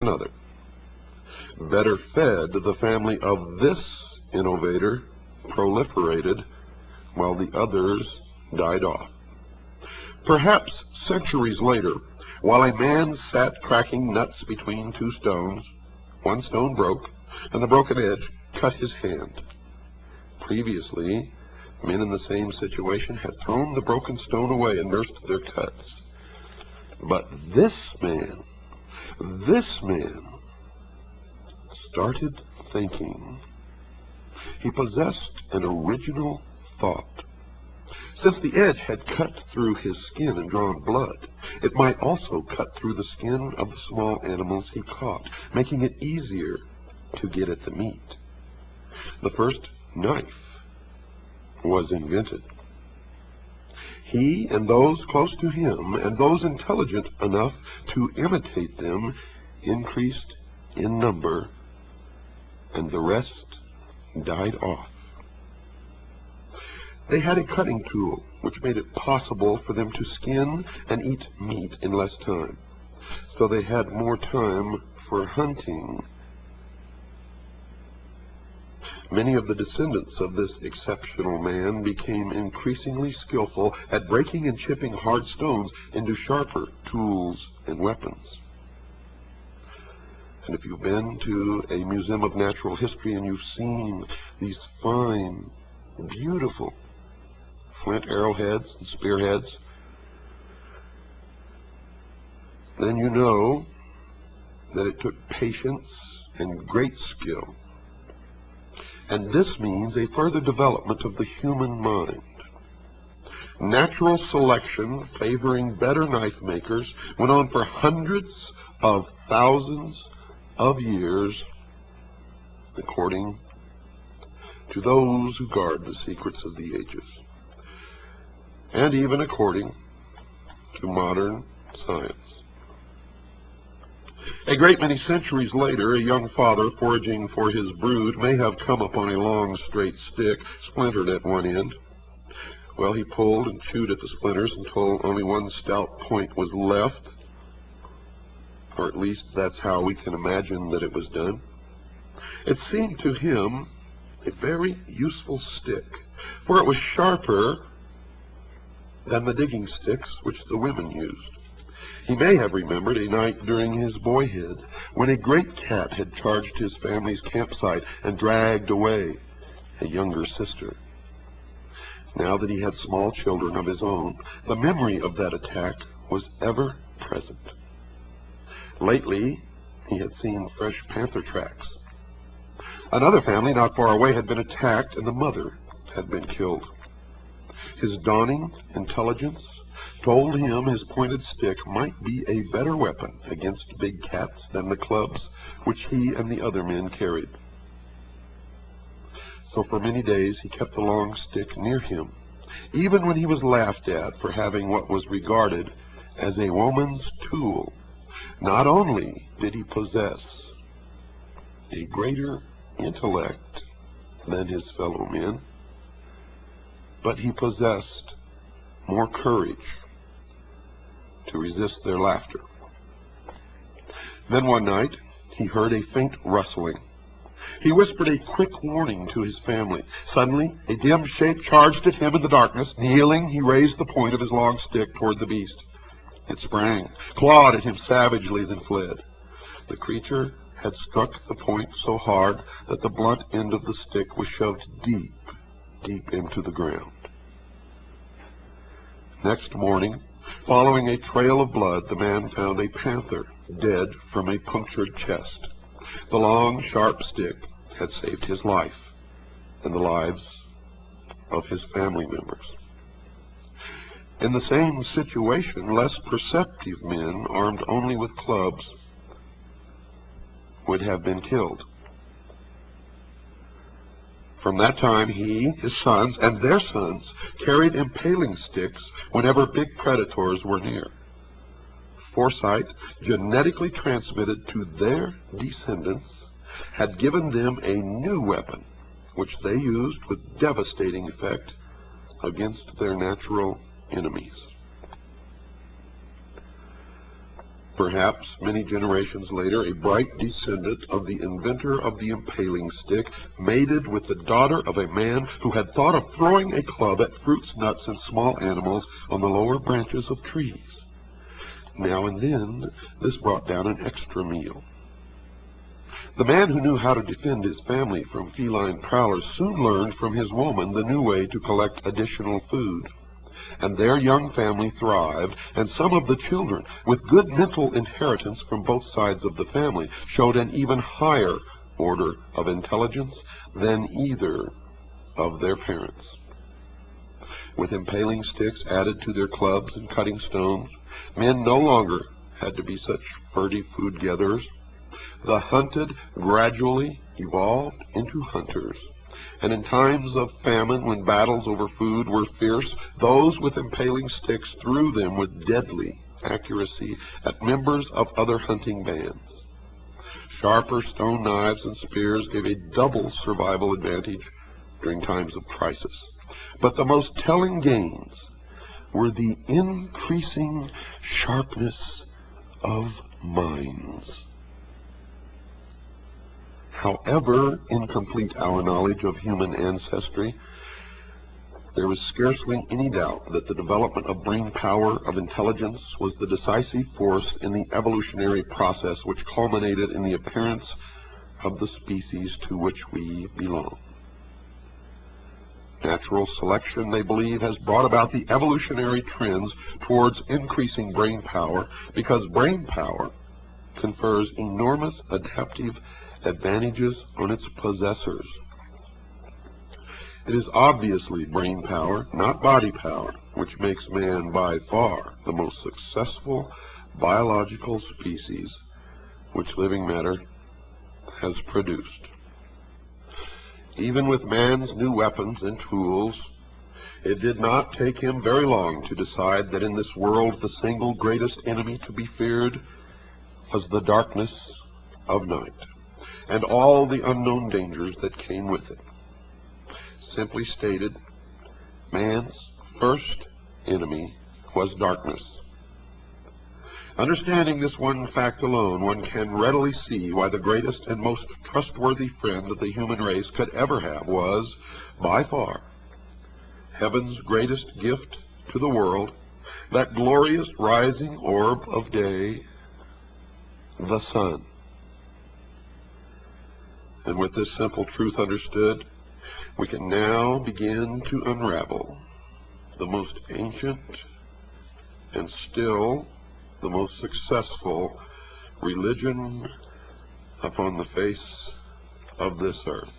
another. Better fed, the family of this innovator proliferated while the others died off. Perhaps centuries later, while a man sat cracking nuts between two stones, one stone broke, and the broken edge cut his hand. Previously, men in the same situation had thrown the broken stone away and nursed their cuts. But this man started thinking. He possessed an original thought. Since the edge had cut through his skin and drawn blood, it might also cut through the skin of the small animals he caught, making it easier to get at the meat. The first knife was invented. He and those close to him, and those intelligent enough to imitate them, increased in number, and the rest died off. They had a cutting tool which made it possible for them to skin and eat meat in less time, so they had more time for hunting. Many of the descendants of this exceptional man became increasingly skillful at breaking and chipping hard stones into sharper tools and weapons. And if you've been to a museum of natural history and you've seen these fine, beautiful flint arrowheads and spearheads, then you know that it took patience and great skill. And this means a further development of the human mind. Natural selection favoring better knife makers went on for hundreds of thousands of years, according to those who guard the secrets of the ages, and even according to modern science. A great many centuries later, a young father foraging for his brood may have come upon a long, straight stick, splintered at one end. Well, he pulled and chewed at the splinters until only one stout point was left, or at least that's how we can imagine that it was done. It seemed to him a very useful stick, for it was sharper than the digging sticks which the women used. He may have remembered a night during his boyhood when a great cat had charged his family's campsite and dragged away a younger sister. Now that he had small children of his own, the memory of that attack was ever present. Lately, he had seen fresh panther tracks. Another family not far away had been attacked, and the mother had been killed. His dawning intelligence told him his pointed stick might be a better weapon against big cats than the clubs which he and the other men carried. So for many days he kept the long stick near him, even when he was laughed at for having what was regarded as a woman's tool. Not only did he possess a greater intellect than his fellow men, but he possessed more courage to resist their laughter. Then one night he heard a faint rustling. He whispered a quick warning to his family. Suddenly a dim shape charged at him in the darkness. Kneeling, he raised the point of his long stick toward the beast. It sprang, clawed at him savagely, then fled. The creature had struck the point so hard that the blunt end of the stick was shoved deep, deep into the ground. Next morning, following a trail of blood, the man found a panther dead from a punctured chest. The long, sharp stick had saved his life and the lives of his family members. In the same situation, less perceptive men, armed only with clubs, would have been killed. From that time, he, his sons, and their sons carried impaling sticks whenever big predators were near. Foresight, genetically transmitted to their descendants, had given them a new weapon, which they used with devastating effect against their natural enemies. Perhaps many generations later, a bright descendant of the inventor of the impaling stick mated with the daughter of a man who had thought of throwing a club at fruits, nuts, and small animals on the lower branches of trees. Now and then, this brought down an extra meal. The man who knew how to defend his family from feline prowlers soon learned from his woman the new way to collect additional food. And their young family thrived, and some of the children, with good mental inheritance from both sides of the family, showed an even higher order of intelligence than either of their parents. With impaling sticks added to their clubs and cutting stones, men no longer had to be such furtive food gatherers. The hunted gradually evolved into hunters. And in times of famine, when battles over food were fierce, those with impaling sticks threw them with deadly accuracy at members of other hunting bands. Sharper stone knives and spears gave a double survival advantage during times of crisis. But the most telling gains were the increasing sharpness of minds. However incomplete our knowledge of human ancestry, there was scarcely any doubt that the development of brain power, of intelligence, was the decisive force in the evolutionary process which culminated in the appearance of the species to which we belong. Natural selection, they believe, has brought about the evolutionary trends towards increasing brain power, because brain power confers enormous adaptive advantages on its possessors. It is obviously brain power, not body power, which makes man by far the most successful biological species which living matter has produced. Even with man's new weapons and tools, it did not take him very long to decide that in this world the single greatest enemy to be feared was the darkness of night, and all the unknown dangers that came with it. Simply stated, man's first enemy was darkness. Understanding this one fact alone, one can readily see why the greatest and most trustworthy friend that the human race could ever have was, by far, heaven's greatest gift to the world, that glorious rising orb of day, the sun. And with this simple truth understood, we can now begin to unravel the most ancient and still the most successful religion upon the face of this earth.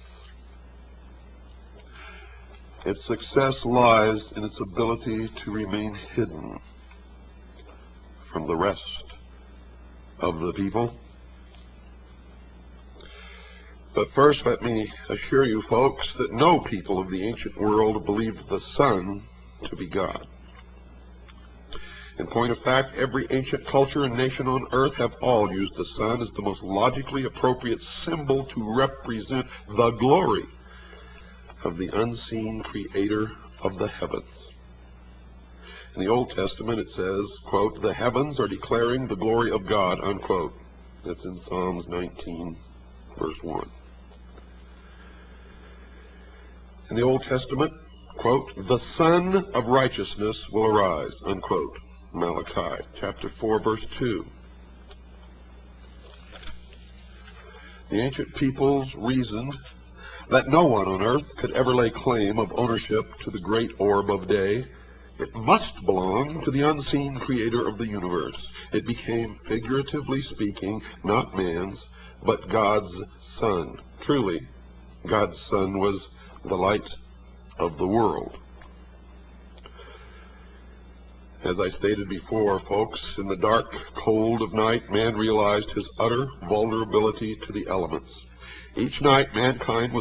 Its success lies in its ability to remain hidden from the rest of the people. But first, let me assure you folks that no people of the ancient world believed the sun to be God. In point of fact, every ancient culture and nation on earth have all used the sun as the most logically appropriate symbol to represent the glory of the unseen creator of the heavens. In the Old Testament it says, quote, "The heavens are declaring the glory of God," unquote. That's in Psalms 19, verse 1. In the Old Testament, quote, "The Sun of Righteousness will arise," unquote. Malachi chapter 4, verse 2. The ancient peoples reasoned that no one on earth could ever lay claim of ownership to the great orb of day. It must belong to the unseen creator of the universe. It became, figuratively speaking, not man's, but God's sun. Truly, God's sun was the light of the world. As I stated before, folks, in the dark cold of night, man realized his utter vulnerability to the elements. Each night, mankind was